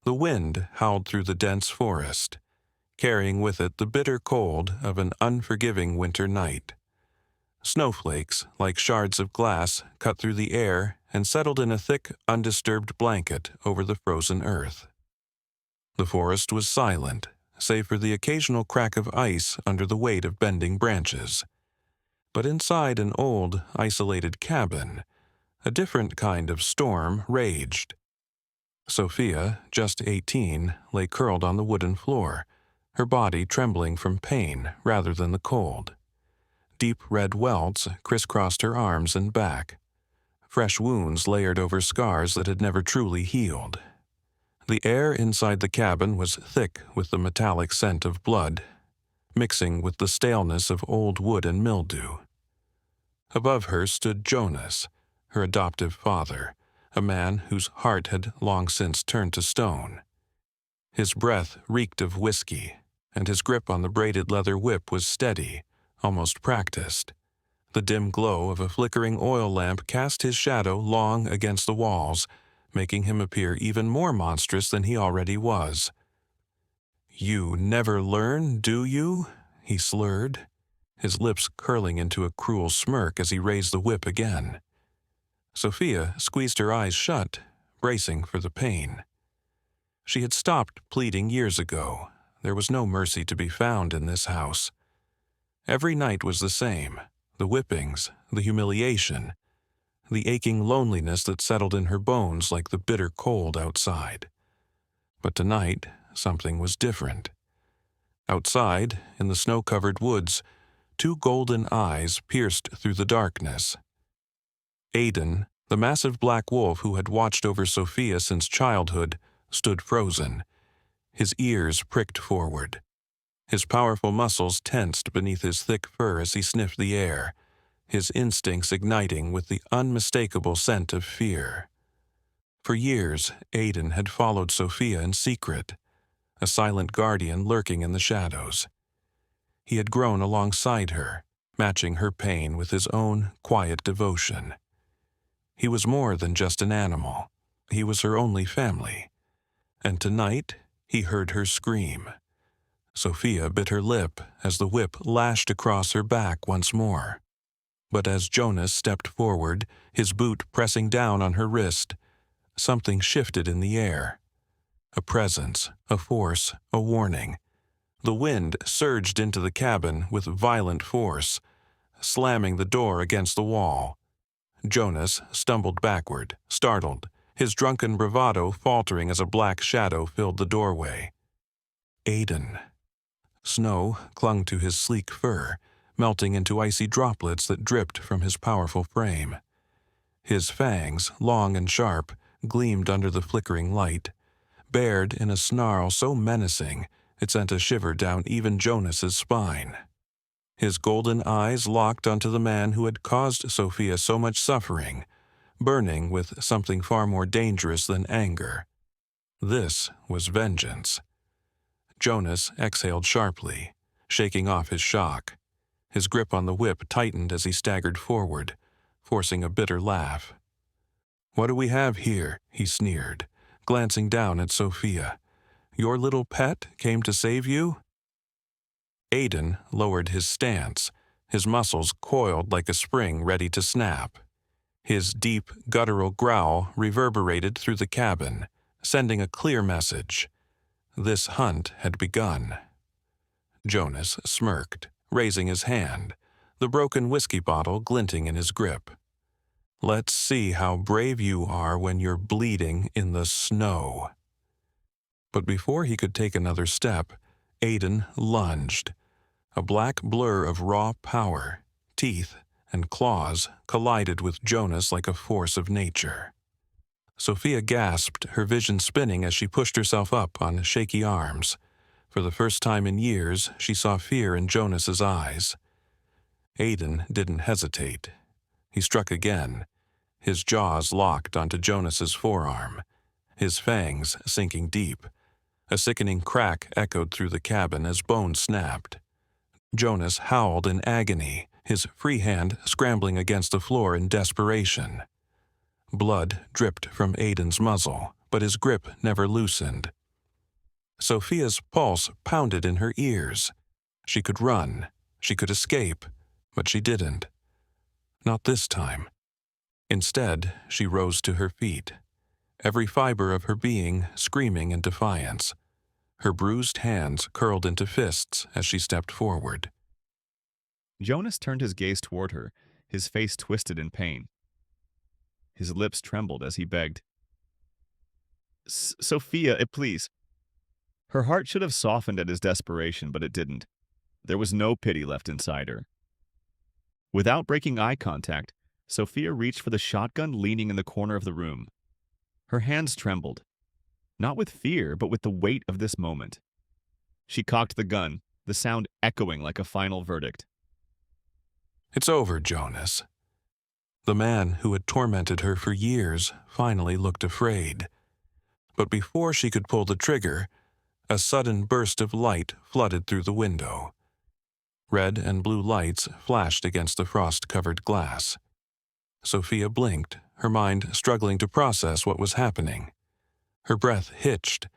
The wind howled through the dense forest, carrying with it the bitter cold of an unforgiving winter night. Snowflakes, like shards of glass, cut through the air and settled in a thick, undisturbed blanket over the frozen earth. The forest was silent, save for the occasional crack of ice under the weight of bending branches. But inside an old, isolated cabin, a different kind of storm raged. Sophia, just 18, lay curled on the wooden floor, her body trembling from pain rather than the cold. Deep red welts crisscrossed her arms and back, fresh wounds layered over scars that had never truly healed. The air inside the cabin was thick with the metallic scent of blood, mixing with the staleness of old wood and mildew. Above her stood Jonas, her adoptive father, a man whose heart had long since turned to stone. His breath reeked of whiskey, and his grip on the braided leather whip was steady, almost practiced. The dim glow of a flickering oil lamp cast his shadow long against the walls, making him appear even more monstrous than he already was. "You never learn, do you?" he slurred, his lips curling into a cruel smirk as he raised the whip again. Sophia squeezed her eyes shut, bracing for the pain. She had stopped pleading years ago. There was no mercy to be found in this house. Every night was the same, the whippings, the humiliation, the aching loneliness that settled in her bones like the bitter cold outside. But tonight, something was different. Outside, in the snow-covered woods, two golden eyes pierced through the darkness. Aiden, the massive black wolf who had watched over Sophia since childhood, stood frozen, his ears pricked forward. His powerful muscles tensed beneath his thick fur as he sniffed the air, his instincts igniting with the unmistakable scent of fear. For years, Aiden had followed Sophia in secret, a silent guardian lurking in the shadows. He had grown alongside her, matching her pain with his own quiet devotion. He was more than just an animal. He was her only family. And tonight, he heard her scream. Sophia bit her lip as the whip lashed across her back once more. But as Jonas stepped forward, his boot pressing down on her wrist, something shifted in the air. A presence, a force, a warning. The wind surged into the cabin with violent force, slamming the door against the wall. Jonas stumbled backward, startled, his drunken bravado faltering as a black shadow filled the doorway. Aiden. Snow clung to his sleek fur, melting into icy droplets that dripped from his powerful frame. His fangs, long and sharp, gleamed under the flickering light, bared in a snarl so menacing it sent a shiver down even Jonas's spine. His golden eyes locked onto the man who had caused Sophia so much suffering, burning with something far more dangerous than anger. This was vengeance. Jonas exhaled sharply, shaking off his shock. His grip on the whip tightened as he staggered forward, forcing a bitter laugh. "What do we have here?" he sneered, glancing down at Sophia. "Your little pet came to save you?" Aiden lowered his stance, his muscles coiled like a spring ready to snap. His deep, guttural growl reverberated through the cabin, sending a clear message. This hunt had begun. Jonas smirked, raising his hand, the broken whiskey bottle glinting in his grip. "Let's see how brave you are when you're bleeding in the snow." But before he could take another step, Aiden lunged. A black blur of raw power, teeth, and claws collided with Jonas like a force of nature. Sophia gasped, her vision spinning as she pushed herself up on shaky arms. For the first time in years, she saw fear in Jonas's eyes. Aiden didn't hesitate. He struck again, his jaws locked onto Jonas's forearm, his fangs sinking deep. A sickening crack echoed through the cabin as bones snapped. Jonas howled in agony, his free hand scrambling against the floor in desperation. Blood dripped from Aiden's muzzle, but his grip never loosened, Sophia's pulse pounded in her ears. She could run, she could escape, but she didn't. Not this time. Instead, she rose to her feet, every fiber of her being screaming in defiance. Her bruised hands curled into fists as she stepped forward. Jonas turned his gaze toward her, his face twisted in pain. His lips trembled as he begged, Sophia, please. Her heart should have softened at his desperation, but it didn't. There was no pity left inside her. Without breaking eye contact, Sophia reached for the shotgun leaning in the corner of the room. Her hands trembled, not with fear, but with the weight of this moment. She cocked the gun, the sound echoing like a final verdict. It's over, Jonas. The man who had tormented her for years finally looked afraid. But before she could pull the trigger, a sudden burst of light flooded through the window. Red and blue lights flashed against the frost-covered glass. Sophia blinked, her mind struggling to process what was happening. Her breath hitched.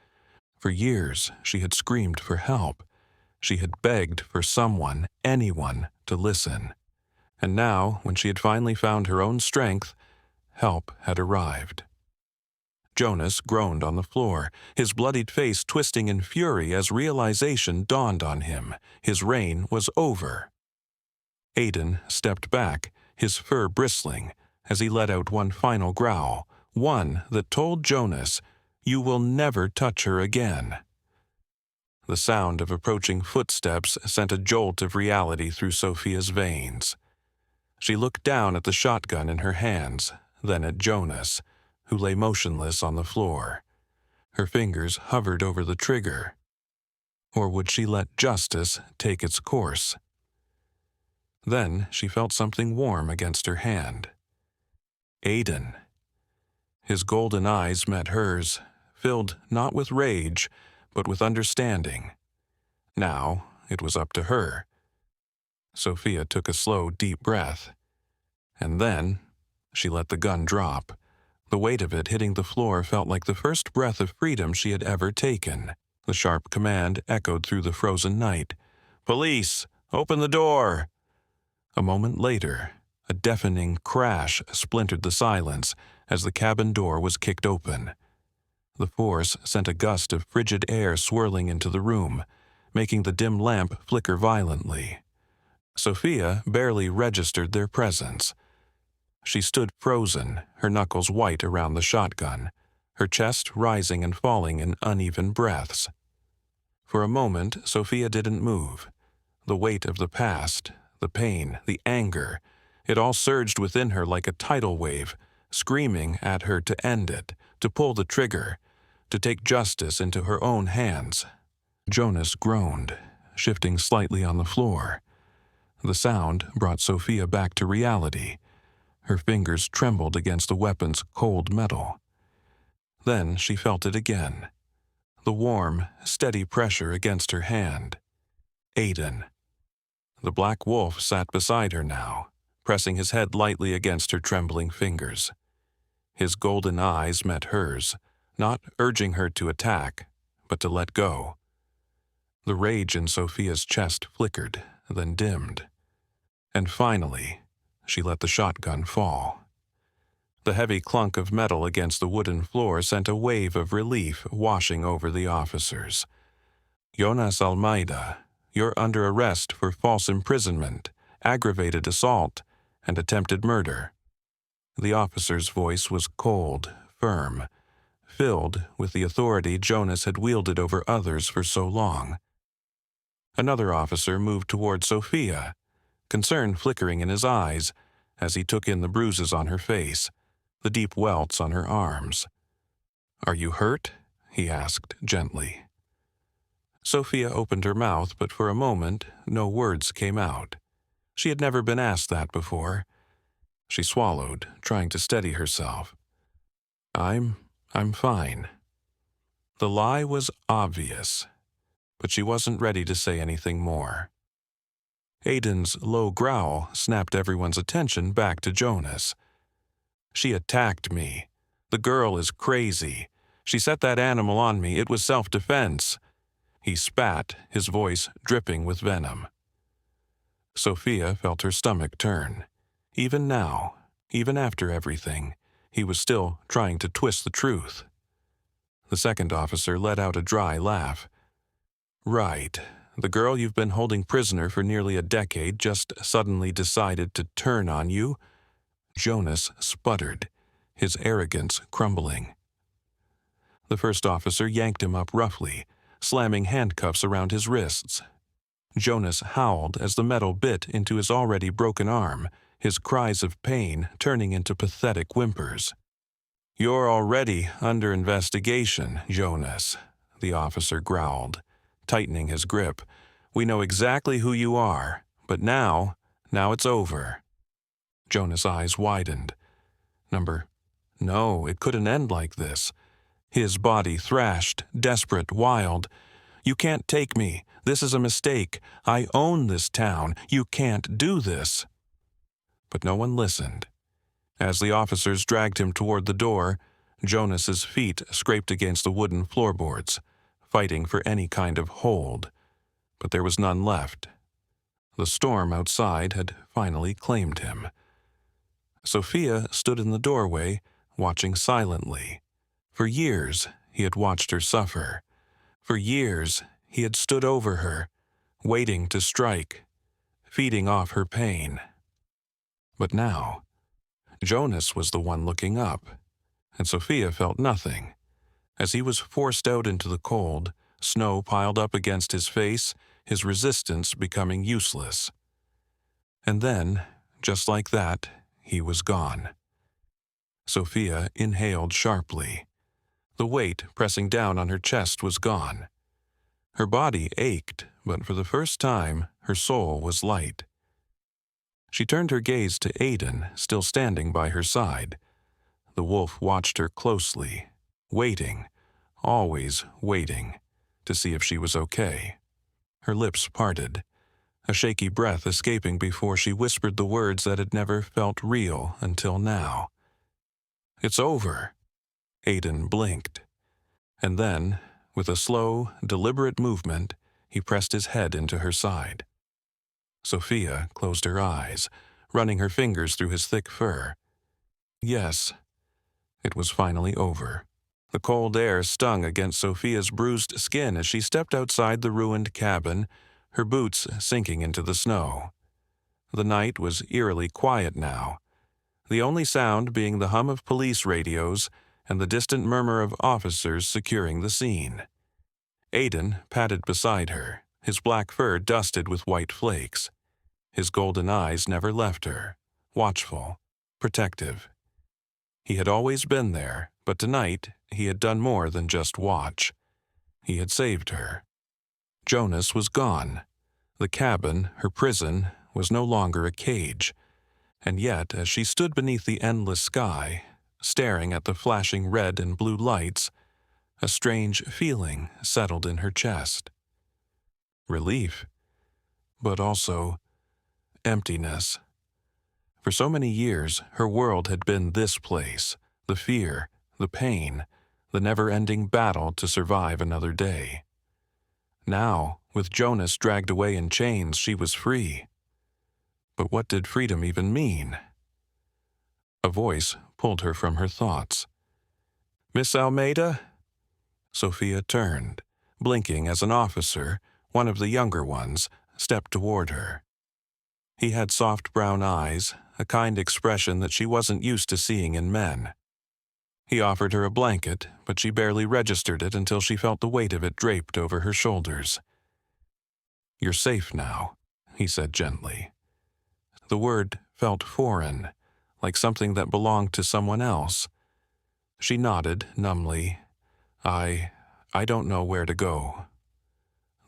For years, she had screamed for help. She had begged for someone, anyone, to listen. And now, when she had finally found her own strength, help had arrived. Jonas groaned on the floor, his bloodied face twisting in fury as realization dawned on him. His reign was over. Aiden stepped back, his fur bristling, as he let out one final growl, one that told Jonas, "You will never touch her again." The sound of approaching footsteps sent a jolt of reality through Sophia's veins. She looked down at the shotgun in her hands, then at Jonas, who lay motionless on the floor. Her fingers hovered over the trigger. Or would she let justice take its course? Then she felt something warm against her hand. Aiden. His golden eyes met hers, filled not with rage, but with understanding. Now it was up to her. Sophia took a slow, deep breath. And then she let the gun drop. The weight of it hitting the floor felt like the first breath of freedom she had ever taken. The sharp command echoed through the frozen night. "Police! Open the door!" A moment later, a deafening crash splintered the silence as the cabin door was kicked open. The force sent a gust of frigid air swirling into the room, making the dim lamp flicker violently. Sophia barely registered their presence. She stood frozen, her knuckles white around the shotgun, her chest rising and falling in uneven breaths. For a moment, Sophia didn't move. The weight of the past, the pain, the anger, it all surged within her like a tidal wave, screaming at her to end it, to pull the trigger, to take justice into her own hands. Jonas groaned, shifting slightly on the floor. The sound brought Sophia back to reality. Her fingers trembled against the weapon's cold metal. Then she felt it again. The warm, steady pressure against her hand. Aiden. The black wolf sat beside her now, pressing his head lightly against her trembling fingers. His golden eyes met hers, not urging her to attack, but to let go. The rage in Sophia's chest flickered, then dimmed. And finally, she let the shotgun fall. The heavy clunk of metal against the wooden floor sent a wave of relief washing over the officers. "Jonas Almeida, you're under arrest for false imprisonment, aggravated assault, and attempted murder." The officer's voice was cold, firm, filled with the authority Jonas had wielded over others for so long. Another officer moved toward Sophia, concern flickering in his eyes as he took in the bruises on her face, the deep welts on her arms. "Are you hurt?" he asked gently. Sophia opened her mouth, but for a moment no words came out. She had never been asked that before. She swallowed, trying to steady herself. I'm fine." The lie was obvious, but she wasn't ready to say anything more. Aiden's low growl snapped everyone's attention back to Jonas. "She attacked me. The girl is crazy. She set that animal on me. It was self-defense." He spat, his voice dripping with venom. Sophia felt her stomach turn. Even now, even after everything, he was still trying to twist the truth. The second officer let out a dry laugh. Right, the girl you've been holding prisoner for nearly a decade just suddenly decided to turn on you? Jonas sputtered, his arrogance crumbling. The first officer yanked him up roughly, slamming handcuffs around his wrists. Jonas howled as the metal bit into his already broken arm, his cries of pain turning into pathetic whimpers. "You're already under investigation, Jonas," the officer growled, tightening his grip. "We know exactly who you are, but now it's over." Jonas' eyes widened. No, it couldn't end like this. His body thrashed, desperate, wild. "You can't take me. This is a mistake. I own this town. You can't do this." But no one listened. As the officers dragged him toward the door, Jonas's feet scraped against the wooden floorboards, fighting for any kind of hold. But there was none left. The storm outside had finally claimed him. Sophia stood in the doorway, watching silently. For years, he had watched her suffer. For years, he had stood over her, waiting to strike, feeding off her pain. But now, Jonas was the one looking up, and Sophia felt nothing. As he was forced out into the cold, snow piled up against his face, his resistance becoming useless. And then, just like that, he was gone. Sophia inhaled sharply. The weight pressing down on her chest was gone. Her body ached, but for the first time, her soul was light. She turned her gaze to Aiden, still standing by her side. The wolf watched her closely, waiting, always waiting, to see if she was okay. Her lips parted, a shaky breath escaping before she whispered the words that had never felt real until now. "It's over." Aiden blinked. And then, with a slow, deliberate movement, he pressed his head into her side. Sophia closed her eyes, running her fingers through his thick fur. Yes, it was finally over. The cold air stung against Sophia's bruised skin as she stepped outside the ruined cabin, her boots sinking into the snow. The night was eerily quiet now, the only sound being the hum of police radios and the distant murmur of officers securing the scene. Aiden padded beside her, his black fur dusted with white flakes. His golden eyes never left her, watchful, protective. He had always been there, but tonight he had done more than just watch. He had saved her. Jonas was gone. The cabin, her prison, was no longer a cage. And yet, as she stood beneath the endless sky, staring at the flashing red and blue lights, a strange feeling settled in her chest. Relief, but also emptiness. For so many years, her world had been this place, the fear, the pain, the never-ending battle to survive another day. Now, with Jonas dragged away in chains, she was free. But what did freedom even mean? A voice pulled her from her thoughts. "Miss Almeida?" Sophia turned, blinking as an officer, one of the younger ones, stepped toward her. He had soft brown eyes, a kind expression that she wasn't used to seeing in men. He offered her a blanket, but she barely registered it until she felt the weight of it draped over her shoulders. "You're safe now," he said gently. The word felt foreign, like something that belonged to someone else. She nodded numbly. I don't know where to go."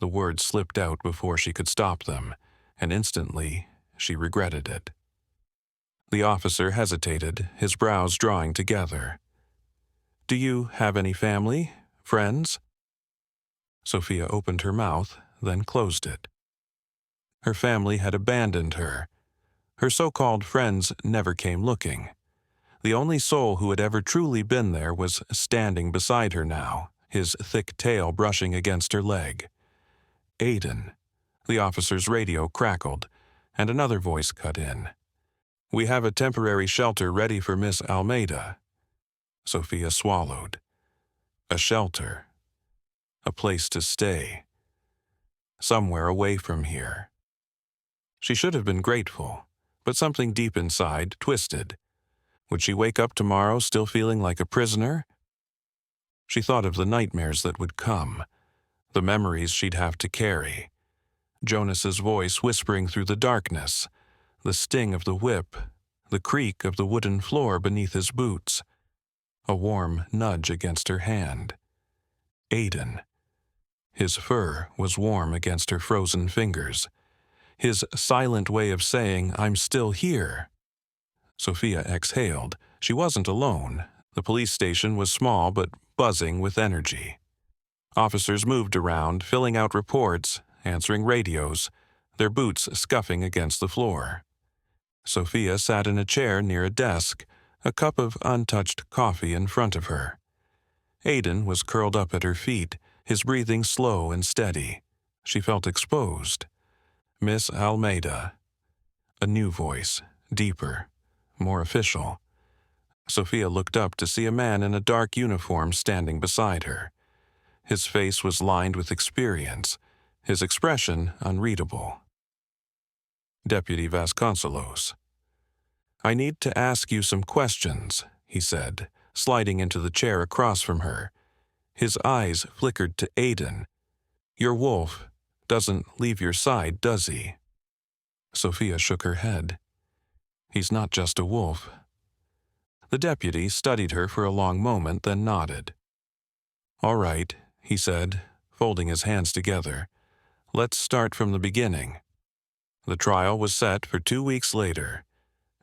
The words slipped out before she could stop them, and instantly she regretted it. The officer hesitated, his brows drawing together. "Do you have any family? Friends?" Sophia opened her mouth, then closed it. Her family had abandoned her. Her so-called friends never came looking. The only soul who had ever truly been there was standing beside her now, his thick tail brushing against her leg. Aiden. The officer's radio crackled, and another voice cut in. We have a temporary shelter ready for Miss Almeida. Sophia swallowed. A shelter. A place to stay. Somewhere away from here. She should have been grateful, but something deep inside twisted. Would she wake up tomorrow still feeling like a prisoner? She thought of the nightmares that would come, the memories she'd have to carry. Jonas's voice whispering through the darkness, the sting of the whip, the creak of the wooden floor beneath his boots, a warm nudge against her hand. Aiden. His fur was warm against her frozen fingers. His silent way of saying, I'm still here. Sophia exhaled. She wasn't alone. The police station was small but buzzing with energy. Officers moved around, filling out reports, answering radios, their boots scuffing against the floor. Sophia sat in a chair near a desk, a cup of untouched coffee in front of her. Aiden was curled up at her feet, his breathing slow and steady. She felt exposed. Miss Almeida. A new voice, deeper, more official. Sophia looked up to see a man in a dark uniform standing beside her. His face was lined with experience, his expression unreadable. Deputy Vasconcelos. I need to ask you some questions, he said, sliding into the chair across from her. His eyes flickered to Aiden. Your wolf doesn't leave your side, does he? Sophia shook her head. He's not just a wolf. The deputy studied her for a long moment, then nodded. All right, he said, folding his hands together. Let's start from the beginning. The trial was set for 2 weeks later.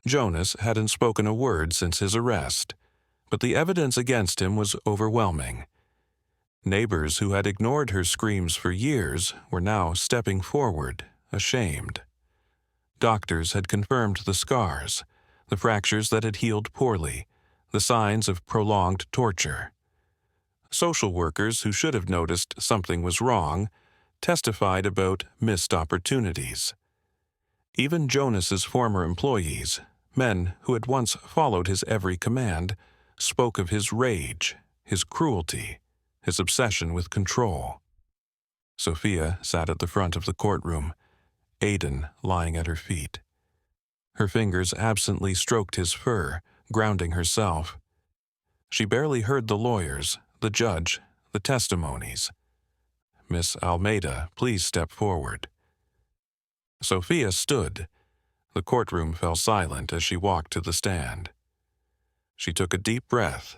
Jonas hadn't spoken a word since his arrest, but the evidence against him was overwhelming. Neighbors who had ignored her screams for years were now stepping forward, ashamed. Doctors had confirmed the scars, the fractures that had healed poorly, the signs of prolonged torture. Social workers who should have noticed something was wrong testified about missed opportunities. Even Jonas's former employees, men who had once followed his every command, spoke of his rage, his cruelty, his obsession with control. Sophia sat at the front of the courtroom, Aiden lying at her feet. Her fingers absently stroked his fur, grounding herself. She barely heard the lawyers, the judge, the testimonies. Miss Almeida, please step forward. Sophia stood. The courtroom fell silent as she walked to the stand. She took a deep breath,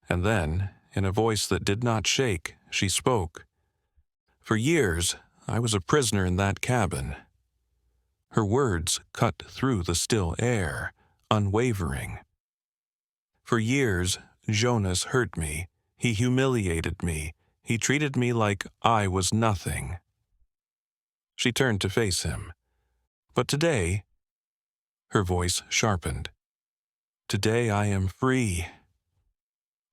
and then, in a voice that did not shake, she spoke. For years, I was a prisoner in that cabin. Her words cut through the still air, unwavering. For years, Jonas hurt me. He humiliated me. He treated me like I was nothing. She turned to face him. But today, her voice sharpened. Today I am free.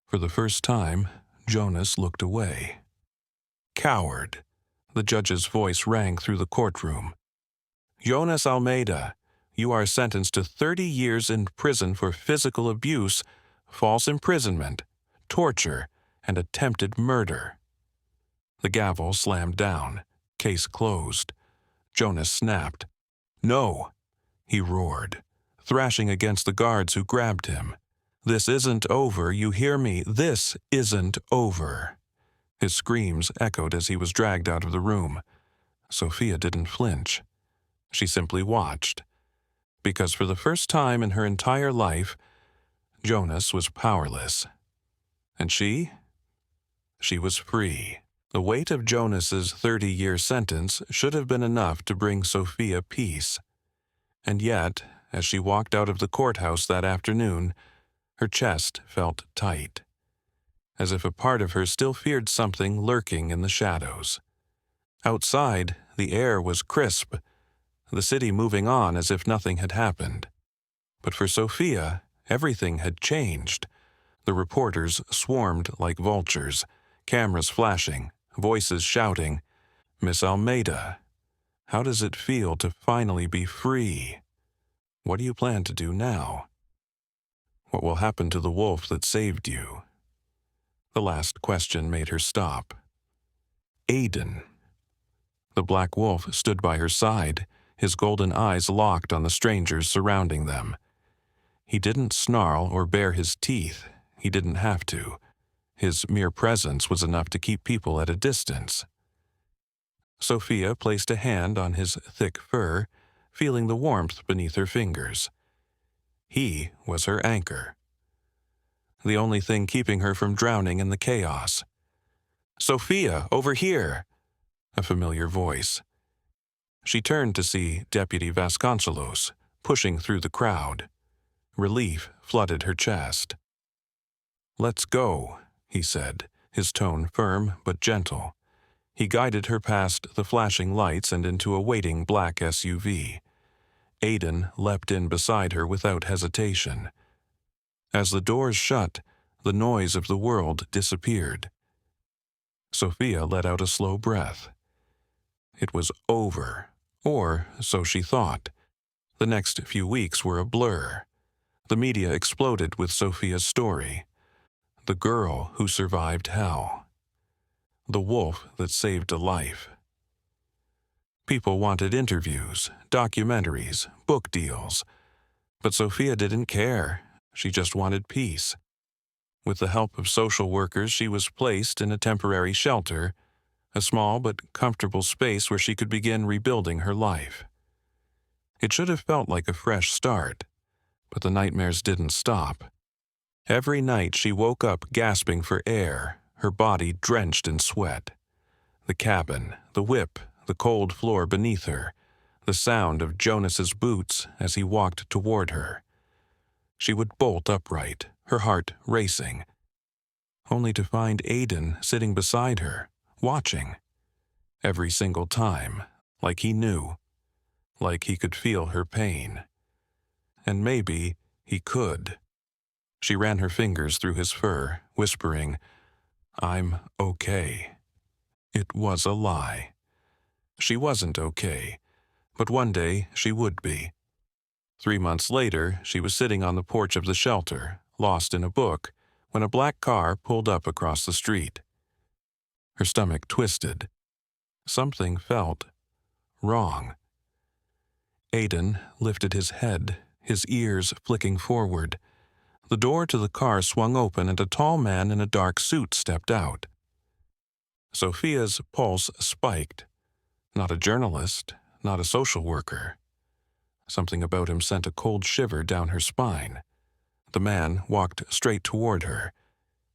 For the first time, Jonas looked away. Coward, the judge's voice rang through the courtroom. Jonas Almeida, you are sentenced to 30 years in prison for physical abuse, false imprisonment, torture, and attempted murder. The gavel slammed down. Case closed. Jonas snapped. No, he roared, thrashing against the guards who grabbed him. This isn't over, you hear me? This isn't over. His screams echoed as he was dragged out of the room. Sophia didn't flinch. She simply watched. Because for the first time in her entire life, Jonas was powerless. And she was free. The weight of Jonas's 30-year sentence should have been enough to bring Sophia peace. And yet, as she walked out of the courthouse that afternoon, her chest felt tight, as if a part of her still feared something lurking in the shadows. Outside, the air was crisp, the city moving on as if nothing had happened. But for Sophia, everything had changed. The reporters swarmed like vultures, cameras flashing, voices shouting, Miss Almeida, how does it feel to finally be free? What do you plan to do now? What will happen to the wolf that saved you? The last question made her stop. Aiden. The black wolf stood by her side, his golden eyes locked on the strangers surrounding them. He didn't snarl or bare his teeth. He didn't have to. His mere presence was enough to keep people at a distance. Sophia placed a hand on his thick fur, feeling the warmth beneath her fingers. He was her anchor. The only thing keeping her from drowning in the chaos. "Sophia, over here!" A familiar voice. She turned to see Deputy Vasconcelos pushing through the crowd. Relief flooded her chest. "Let's go," he said, his tone firm but gentle. He guided her past the flashing lights and into a waiting black SUV. Aiden leapt in beside her without hesitation. As the doors shut, the noise of the world disappeared. Sophia let out a slow breath. It was over, or so she thought. The next few weeks were a blur. The media exploded with Sophia's story. The girl who survived hell. The wolf that saved a life. People wanted interviews, documentaries, book deals. But Sophia didn't care. She just wanted peace. With the help of social workers, she was placed in a temporary shelter, a small but comfortable space where she could begin rebuilding her life. It should have felt like a fresh start, but the nightmares didn't stop. Every night she woke up gasping for air, her body drenched in sweat. The cabin, the whip, the cold floor beneath her, the sound of Jonas's boots as he walked toward her. She would bolt upright, her heart racing, only to find Aiden sitting beside her, watching. Every single time, like he knew, like he could feel her pain. And maybe he could. She ran her fingers through his fur, whispering, "I'm okay." It was a lie. She wasn't okay, but one day she would be. 3 months later, she was sitting on the porch of the shelter, lost in a book, when a black car pulled up across the street. Her stomach twisted. Something felt wrong. Aiden lifted his head, his ears flicking forward. The door to the car swung open and a tall man in a dark suit stepped out. Sophia's pulse spiked. Not a journalist, not a social worker. Something about him sent a cold shiver down her spine. The man walked straight toward her,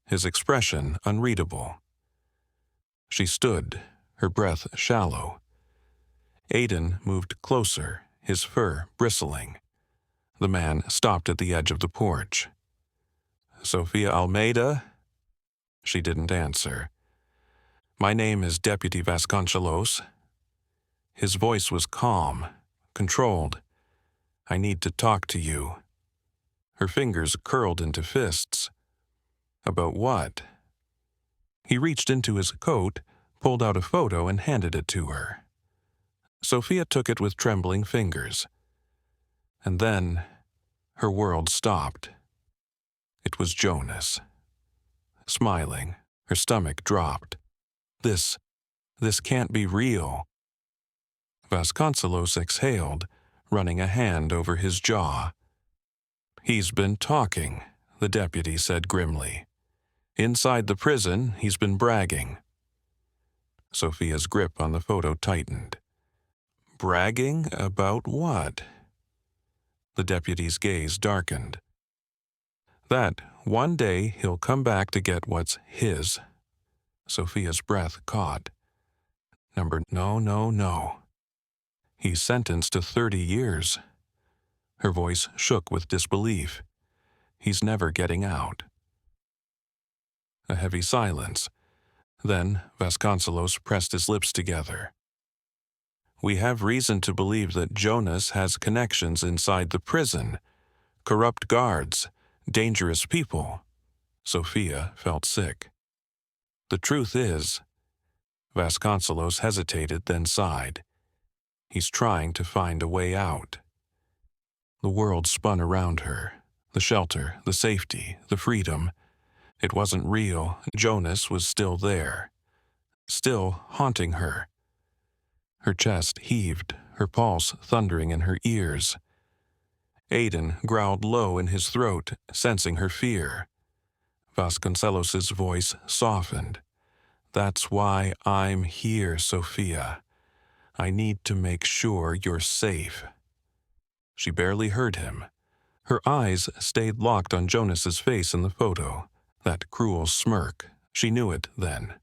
his expression unreadable. She stood, her breath shallow. Aiden moved closer, his fur bristling. The man stopped at the edge of the porch. "Sophia Almeida?" She didn't answer. "My name is Deputy Vasconcelos." His voice was calm, controlled. "I need to talk to you." Her fingers curled into fists. About what? He reached into his coat, pulled out a photo and handed it to her. Sophia took it with trembling fingers. And then her world stopped. It was Jonas. Smiling, her stomach dropped. This can't be real." Vasconcelos exhaled, running a hand over his jaw. "He's been talking," the deputy said grimly. "Inside the prison, he's been bragging." Sophia's grip on the photo tightened. "Bragging about what?" The deputy's gaze darkened. "That one day he'll come back to get what's his." Sophia's breath caught. No. He's sentenced to 30 years. Her voice shook with disbelief. He's never getting out. A heavy silence. Then Vasconcelos pressed his lips together. "We have reason to believe that Jonas has connections inside the prison. Corrupt guards, dangerous people." Sophia felt sick. "The truth is, Vasconcelos hesitated, then sighed. He's trying to find a way out. The world spun around her. The shelter, the safety, the freedom. It wasn't real. Jonas was still there. Still haunting her. Her chest heaved, her pulse thundering in her ears. Aiden growled low in his throat, sensing her fear. Vasconcelos's voice softened. That's why I'm here, Sophia. I need to make sure you're safe. She barely heard him. Her eyes stayed locked on Jonas's face in the photo, that cruel smirk. She knew it then.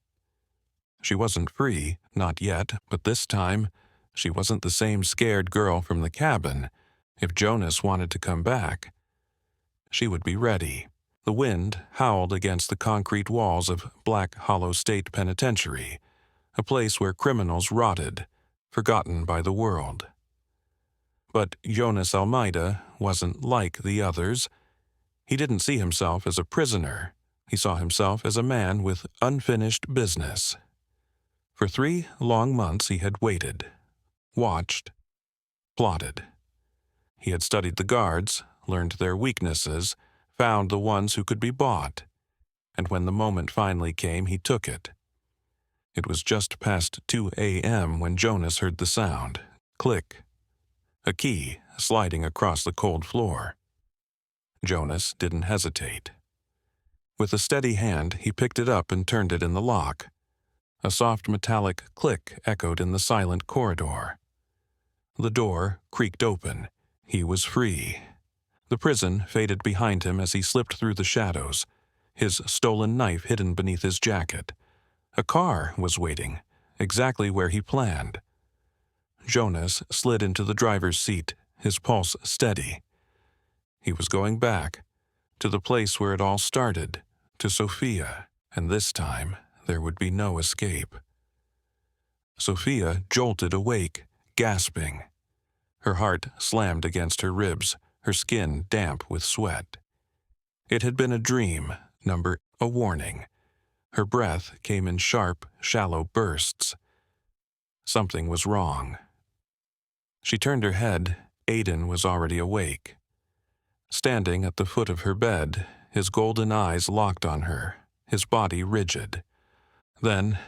She wasn't free, not yet, but this time, she wasn't the same scared girl from the cabin. If Jonas wanted to come back, she would be ready. The wind howled against the concrete walls of Black Hollow State Penitentiary, a place where criminals rotted, forgotten by the world. But Jonas Almeida wasn't like the others. He didn't see himself as a prisoner. He saw himself as a man with unfinished business. For 3 long months he had waited, watched, plotted. He had studied the guards, learned their weaknesses, found the ones who could be bought. And when the moment finally came, he took it. It was just past 2 a.m. when Jonas heard the sound. Click. A key sliding across the cold floor. Jonas didn't hesitate. With a steady hand, he picked it up and turned it in the lock. A soft metallic click echoed in the silent corridor. The door creaked open. He was free. The prison faded behind him as he slipped through the shadows, his stolen knife hidden beneath his jacket. A car was waiting, exactly where he planned. Jonas slid into the driver's seat, his pulse steady. He was going back, to the place where it all started, to Sophia, and this time there would be no escape. Sophia jolted awake, gasping. Her heart slammed against her ribs, her skin damp with sweat. It had been a dream, a warning. Her breath came in sharp, shallow bursts. Something was wrong. She turned her head. Aiden was already awake. Standing at the foot of her bed, his golden eyes locked on her, his body rigid. Then,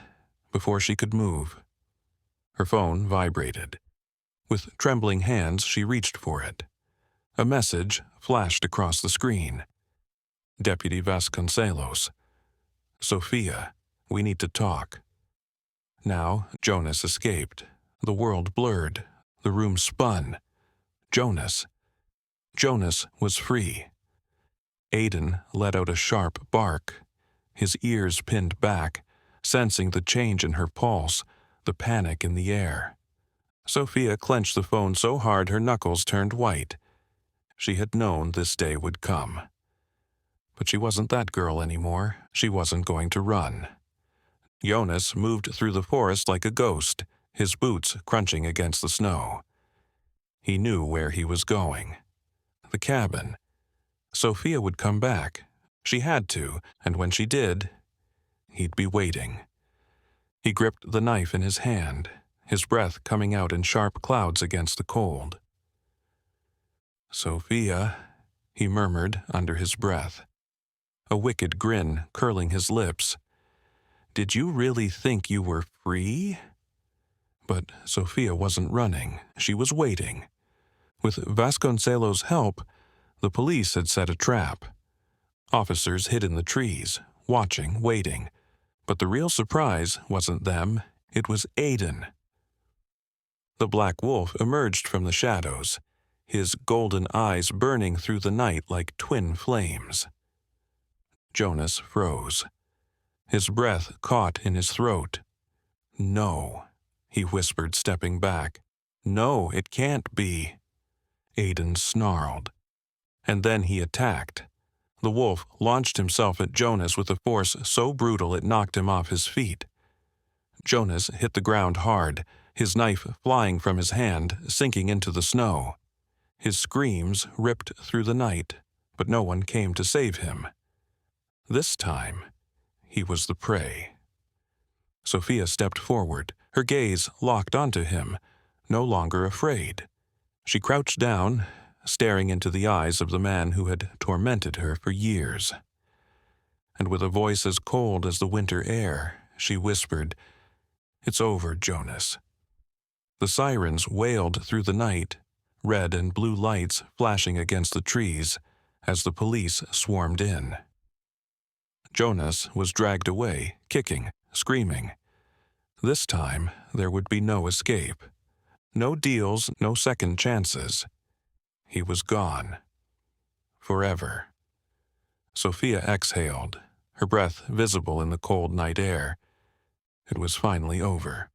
before she could move, her phone vibrated. With trembling hands, she reached for it. A message flashed across the screen. Deputy Vasconcelos. Sophia, we need to talk. Now, Jonas escaped. The world blurred. The room spun. Jonas was free. Aiden let out a sharp bark, his ears pinned back, sensing the change in her pulse, the panic in the air. Sophia clenched the phone so hard her knuckles turned white. She had known this day would come. But she wasn't that girl anymore. She wasn't going to run. Jonas moved through the forest like a ghost, his boots crunching against the snow. He knew where he was going. The cabin. Sophia would come back. She had to, and when she did, he'd be waiting. He gripped the knife in his hand, his breath coming out in sharp clouds against the cold. Sophia, he murmured under his breath, a wicked grin curling his lips. Did you really think you were free? But Sophia wasn't running. She was waiting. With Vasconcelos' help, the police had set a trap. Officers hid in the trees, watching, waiting. But the real surprise wasn't them, it was Aiden. The black wolf emerged from the shadows, his golden eyes burning through the night like twin flames. Jonas froze. His breath caught in his throat. No, he whispered, stepping back. No, it can't be. Aiden snarled. And then he attacked. The wolf launched himself at Jonas with a force so brutal it knocked him off his feet. Jonas hit the ground hard, his knife flying from his hand, sinking into the snow. His screams ripped through the night, but no one came to save him. This time, he was the prey. Sophia stepped forward, her gaze locked onto him, no longer afraid. She crouched down, staring into the eyes of the man who had tormented her for years. And with a voice as cold as the winter air, she whispered, "It's over, Jonas." The sirens wailed through the night, red and blue lights flashing against the trees as the police swarmed in. Jonas was dragged away, kicking, screaming. This time, there would be no escape. No deals, no second chances. He was gone. Forever. Sophia exhaled, her breath visible in the cold night air. It was finally over.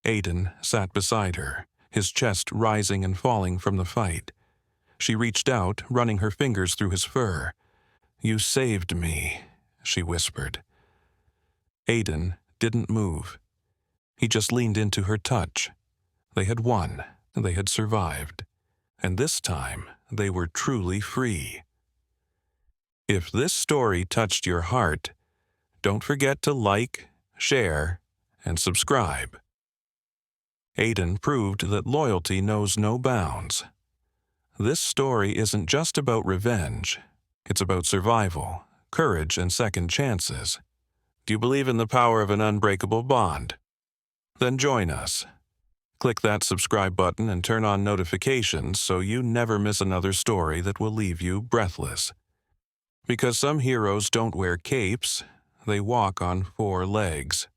Aiden sat beside her, his chest rising and falling from the fight. She reached out, running her fingers through his fur. "You saved me," she whispered. Aiden didn't move. He just leaned into her touch. They had won. They had survived. And this time, they were truly free. If this story touched your heart, don't forget to like, share, and subscribe. Aiden proved that loyalty knows no bounds. This story isn't just about revenge. It's about survival, courage, and second chances. Do you believe in the power of an unbreakable bond? Then join us. Click that subscribe button and turn on notifications so you never miss another story that will leave you breathless. Because some heroes don't wear capes, they walk on 4 legs.